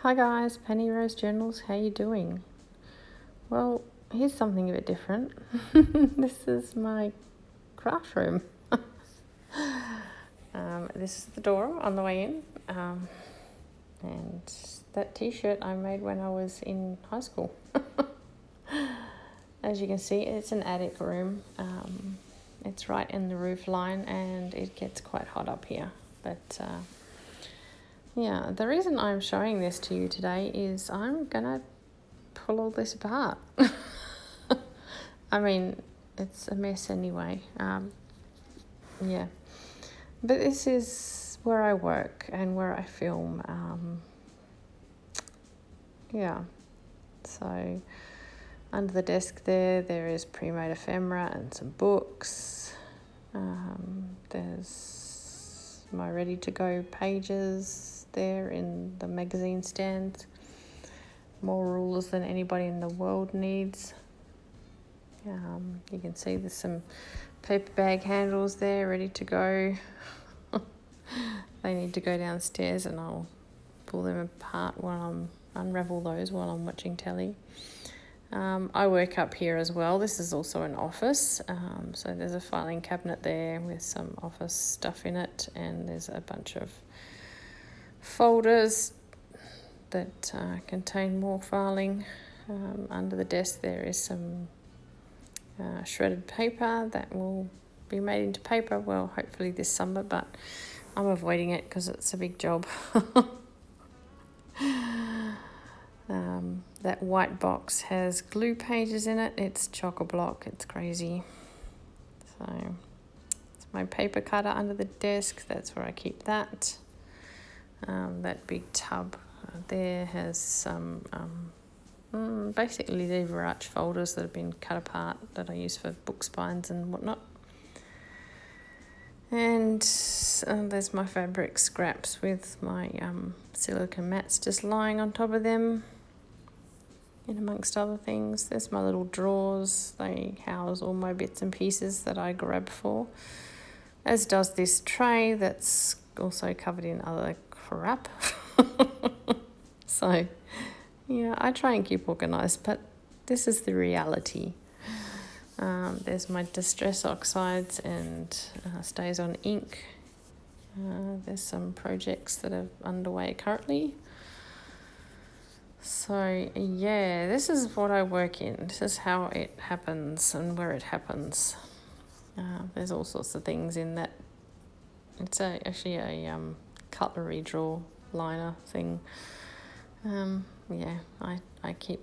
Hi guys, Penny Rose Journals, how you doing? Well, here's something a bit different. This is my craft room. This is the door on the way in, and that t-shirt I made when I was in high school. As you can see, it's an attic room. It's right in the roof line and it gets quite hot up here, but yeah, the reason I'm showing this to you today is I'm gonna pull all this apart. I mean, it's a mess anyway. Yeah, but this is where I work and where I film. Yeah, so under the desk there is pre-made ephemera and some books. There's my ready-to-go pages there in the magazine stand. More rulers than anybody in the world needs. You can see there's some paper bag handles there ready to go. They need to go downstairs and I'll pull them apart unravel those while I'm watching telly. I work up here as well. This is also an office. So there's a filing cabinet there with some office stuff in it, and there's a bunch of folders that contain more filing. Under the desk there is some shredded paper that will be made into paper, well, hopefully this summer, but I'm avoiding it because it's a big job. That white box has glue pages in it. It's chock-a-block. It's crazy. So it's my paper cutter under the desk. That's where I keep that. That big tub there has some basically lever arch folders that have been cut apart that I use for book spines and whatnot. And there's my fabric scraps with my silicone mats just lying on top of them. And amongst other things, there's my little drawers. They house all my bits and pieces that I grab for. As does this tray that's also covered in other crap. So, yeah, I try and keep organised, but this is the reality. There's my distress oxides and stays on ink. There's some projects that are underway currently. So, yeah, this is what I work in. This is how it happens and where it happens. There's all sorts of things in that. It's actually a cutlery drawer liner thing. Yeah, I keep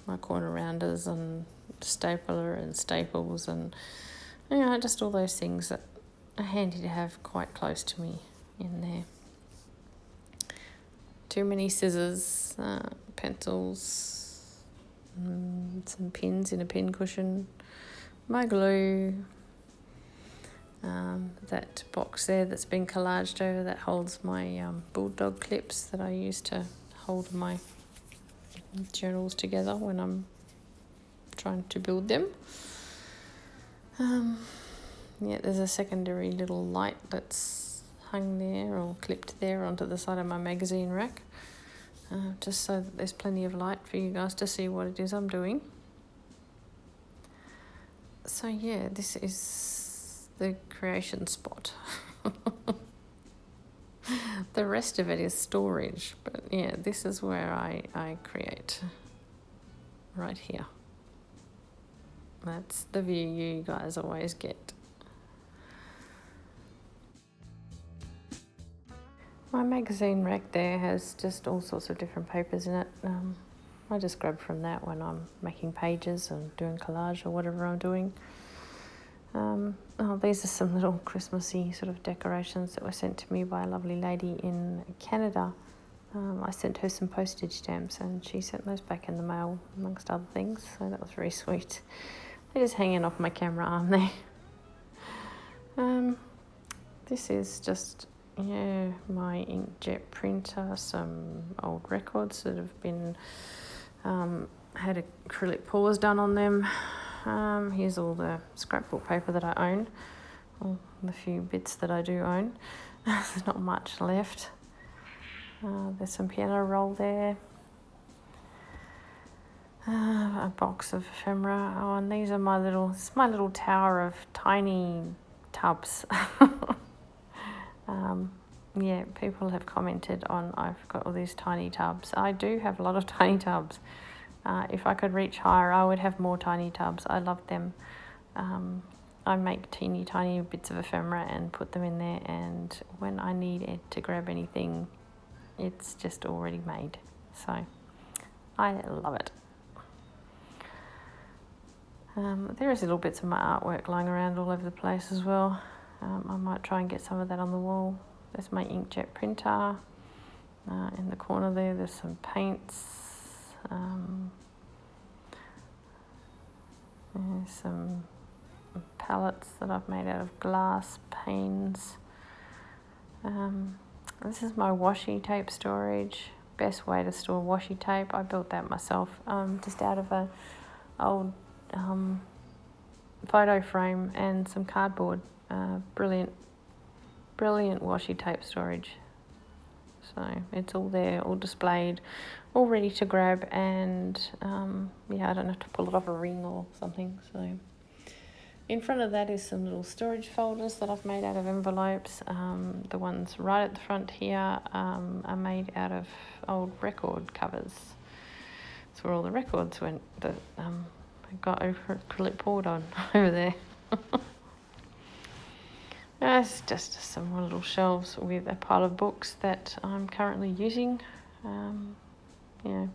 my corner rounders and stapler and staples and just all those things that are handy to have quite close to me in there. Too many scissors, pencils, some pins in a pin cushion, my glue, that box there that's been collaged over that holds my bulldog clips that I use to hold my journals together when I'm trying to build them. Yeah, there's a secondary little light that's hung there or clipped there onto the side of my magazine rack, just so that there's plenty of light for you guys to see what it is I'm doing. So yeah, this is the creation spot. The rest of it is storage, but yeah, this is where I create, right here. That's the view you guys always get. My magazine rack there has just all sorts of different papers in it. I just grab from that when I'm making pages and doing collage or whatever I'm doing. These are some little Christmassy sort of decorations that were sent to me by a lovely lady in Canada. I sent her some postage stamps and she sent those back in the mail, amongst other things, so that was very sweet. They're just hanging off my camera arm there. This is just my inkjet printer, some old records that have been had acrylic pours done on them. Here's all the scrapbook paper that I own, all the few bits that I do own. There's not much left. There's some piano roll there. A box of ephemera. Oh, and these are my little tower of tiny tubs. Yeah, people have commented on I've got all these tiny tubs. I do have a lot of tiny tubs. If I could reach higher, I would have more tiny tubs. I love them. I make teeny tiny bits of ephemera and put them in there, and when I need it to grab anything, it's just already made. So I love it. There is little bits of my artwork lying around all over the place as well. I might try and get some of that on the wall. There's my inkjet printer. In the corner there's some paints. There's some palettes that I've made out of glass panes. This is my washi tape storage. Best way to store washi tape. I built that myself, just out of a old photo frame and some cardboard. Brilliant washi tape storage. So it's all there, all displayed, all ready to grab, and yeah, I don't have to pull it off a ring or something. So in front of that is some little storage folders that I've made out of envelopes. The ones right at the front here are made out of old record covers. That's where all the records went that I got acrylic poured on over there. It's just some more little shelves with a pile of books that I'm currently using. You know,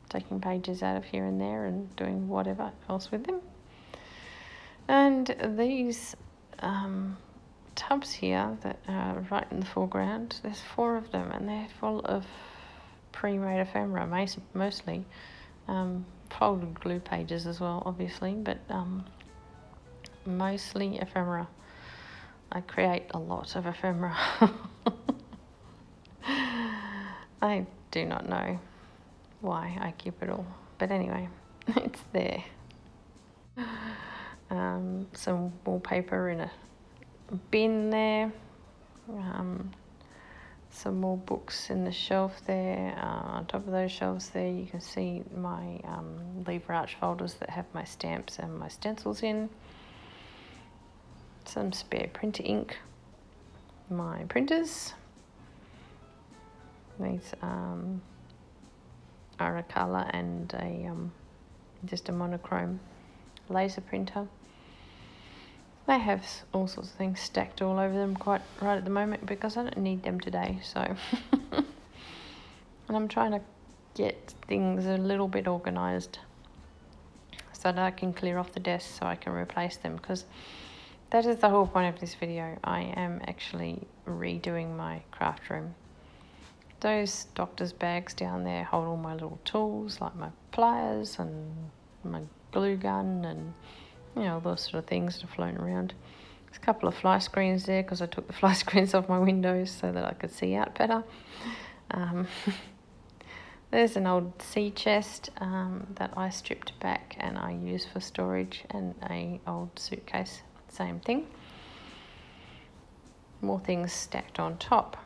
taking pages out of here and there and doing whatever else with them. And these tubs here that are right in the foreground, there's 4 of them, and they're full of pre-made ephemera, mostly. Folded glue pages as well, obviously, but mostly ephemera. I create a lot of ephemera. I do not know why I keep it all, but anyway, it's there. Some wallpaper in a bin there. Some more books in the shelf there. On top of those shelves there, you can see my lever arch folders that have my stamps and my stencils in. Some spare printer ink. My printers. These are a colour and a just a monochrome laser printer. They have all sorts of things stacked all over them quite right at the moment because I don't need them today. So, and I'm trying to get things a little bit organised so that I can clear off the desk so I can replace them, because that is the whole point of this video. I am actually redoing my craft room. Those doctor's bags down there hold all my little tools, like my pliers and my glue gun and, you know, those sort of things that are floating around. There's a couple of fly screens there because I took the fly screens off my windows so that I could see out better. There's an old sea chest that I stripped back and I use for storage, and a old suitcase, same thing. More things stacked on top.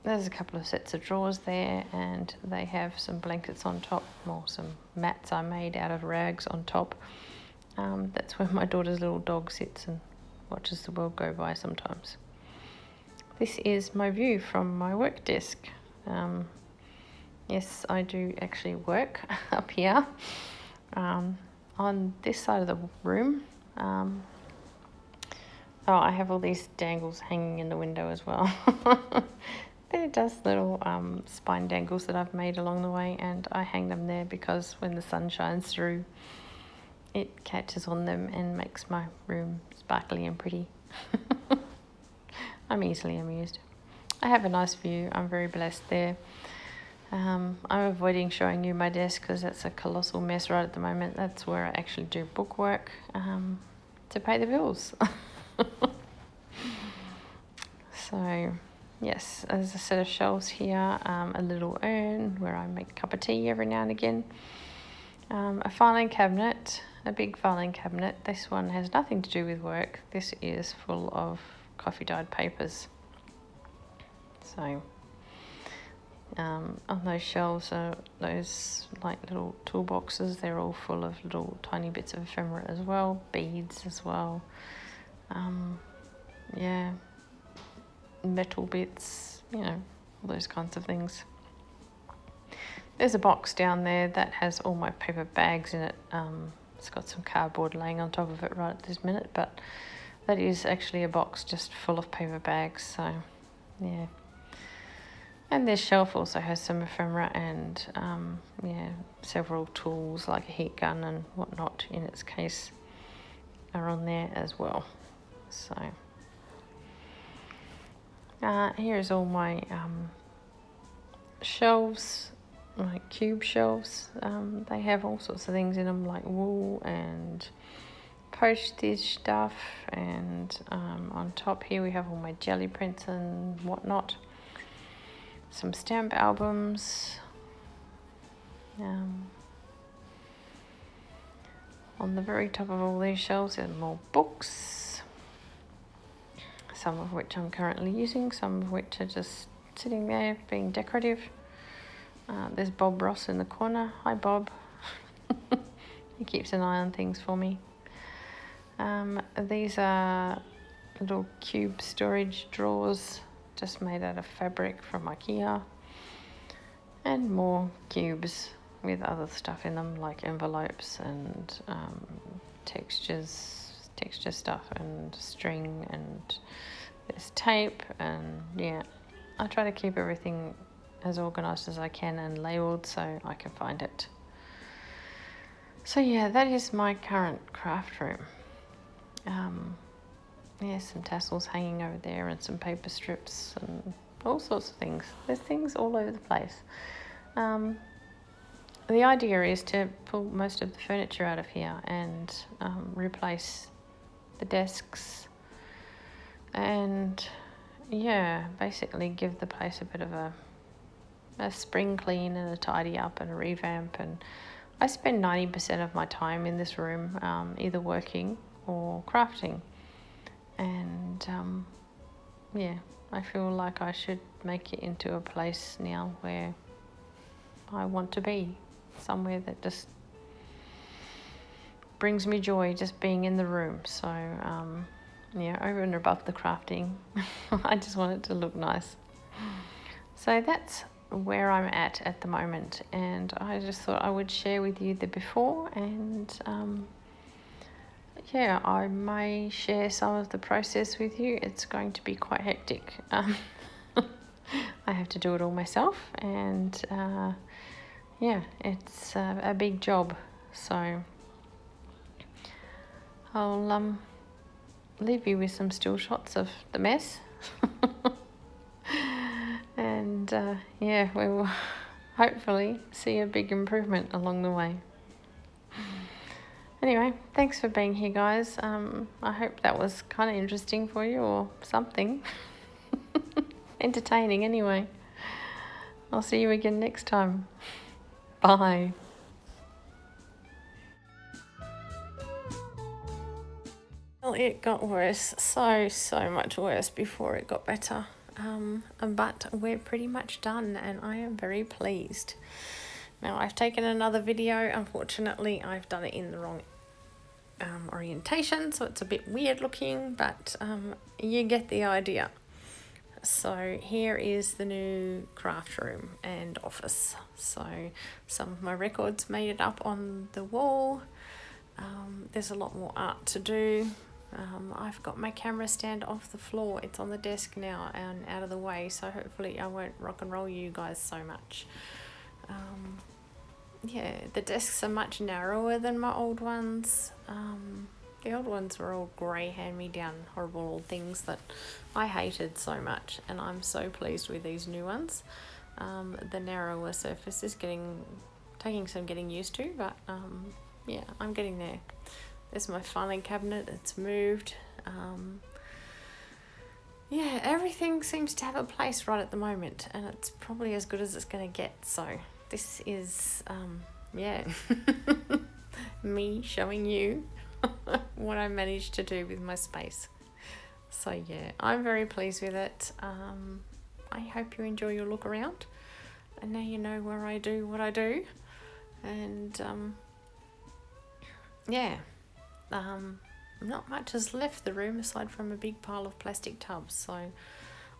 There's a couple of sets of drawers there, and they have some blankets on top, or some mats I made out of rags on top. That's where my daughter's little dog sits and watches the world go by sometimes. This is my view from my work desk. Yes, I do actually work up here. On this side of the room, I have all these dangles hanging in the window as well. They're just little spine dangles that I've made along the way, and I hang them there because when the sun shines through, it catches on them and makes my room sparkly and pretty. I'm easily amused. I have a nice view. I'm very blessed there. I'm avoiding showing you my desk because that's a colossal mess right at the moment. That's where I actually do book work to pay the bills. So, yes, there's a set of shelves here, a little urn where I make a cup of tea every now and again, a filing cabinet, a big filing cabinet. This one has nothing to do with work. This is full of coffee dyed papers. So on those shelves are those like little toolboxes. They're all full of little tiny bits of ephemera as well, beads as well. Yeah, metal bits, you know, all those kinds of things. There's a box down there that has all my paper bags in it. It's got some cardboard laying on top of it right at this minute, but that is actually a box just full of paper bags. So yeah. And this shelf also has some ephemera and yeah, several tools like a heat gun and whatnot in its case are on there as well. So here's all my shelves, my cube shelves. They have all sorts of things in them like wool and postage stuff, and on top here we have all my jelly prints and whatnot. Some stamp albums. On the very top of all these shelves there's more books, some of which I'm currently using, some of which are just sitting there being decorative. There's Bob Ross in the corner. Hi Bob. He keeps an eye on things for me. These are little cube storage drawers just made out of fabric from IKEA, and more cubes with other stuff in them like envelopes and texture stuff and string, and there's tape, and yeah, I try to keep everything as organised as I can and labelled so I can find it. So yeah, that is my current craft room. Yeah, some tassels hanging over there and some paper strips and all sorts of things. There's things all over the place. The idea is to pull most of the furniture out of here and replace the desks and yeah, basically give the place a bit of a spring clean and a tidy up and a revamp. And I spend 90% of my time in this room either working or crafting. And yeah, I feel like I should make it into a place now where I want to be, somewhere that just brings me joy just being in the room. So yeah, over and above the crafting, I just want it to look nice. So that's where I'm at the moment, and I just thought I would share with you the before, and yeah, I may share some of the process with you. It's going to be quite hectic. I have to do it all myself, and yeah, it's a big job. So I'll leave you with some still shots of the mess. And yeah, we will hopefully see a big improvement along the way. Anyway, thanks for being here, guys. I hope that was kind of interesting for you, or something. Entertaining anyway. I'll see you again next time. Bye. Well, it got worse, so much worse before it got better. But we're pretty much done, and I am very pleased. Now, I've taken another video. Unfortunately, I've done it in the wrong orientation, so it's a bit weird looking, but you get the idea. So here is the new craft room and office. So some of my records made it up on the wall. There's a lot more art to do. I've got my camera stand off the floor. It's on the desk now and out of the way, so hopefully I won't rock and roll you guys so much. Yeah, the desks are much narrower than my old ones. The old ones were all grey, hand-me-down, horrible old things that I hated so much, and I'm so pleased with these new ones. The narrower surface is taking some getting used to, but yeah, I'm getting there. There's my filing cabinet, it's moved. Yeah, everything seems to have a place right at the moment, and it's probably as good as it's going to get. So this is, yeah, me showing you what I managed to do with my space. So yeah, I'm very pleased with it. I hope you enjoy your look around. And now you know where I do what I do. And yeah, not much has left the room aside from a big pile of plastic tubs. So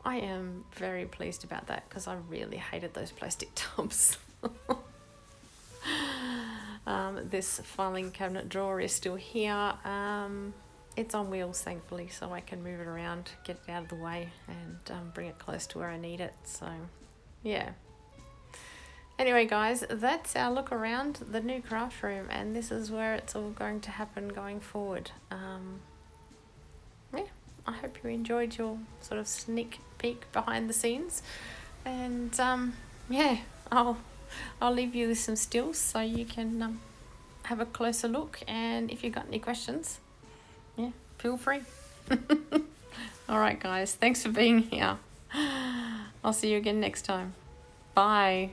I am very pleased about that because I really hated those plastic tubs. This filing cabinet drawer is still here. It's on wheels, thankfully, so I can move it around, get it out of the way, and bring it close to where I need it. So, yeah. Anyway, guys, that's our look around the new craft room, and this is where it's all going to happen going forward. Yeah, I hope you enjoyed your sort of sneak peek behind the scenes, and yeah, I'll leave you with some stills so you can have a closer look, and if you've got any questions, yeah, feel free. All right, guys, thanks for being here. I'll see you again next time. Bye.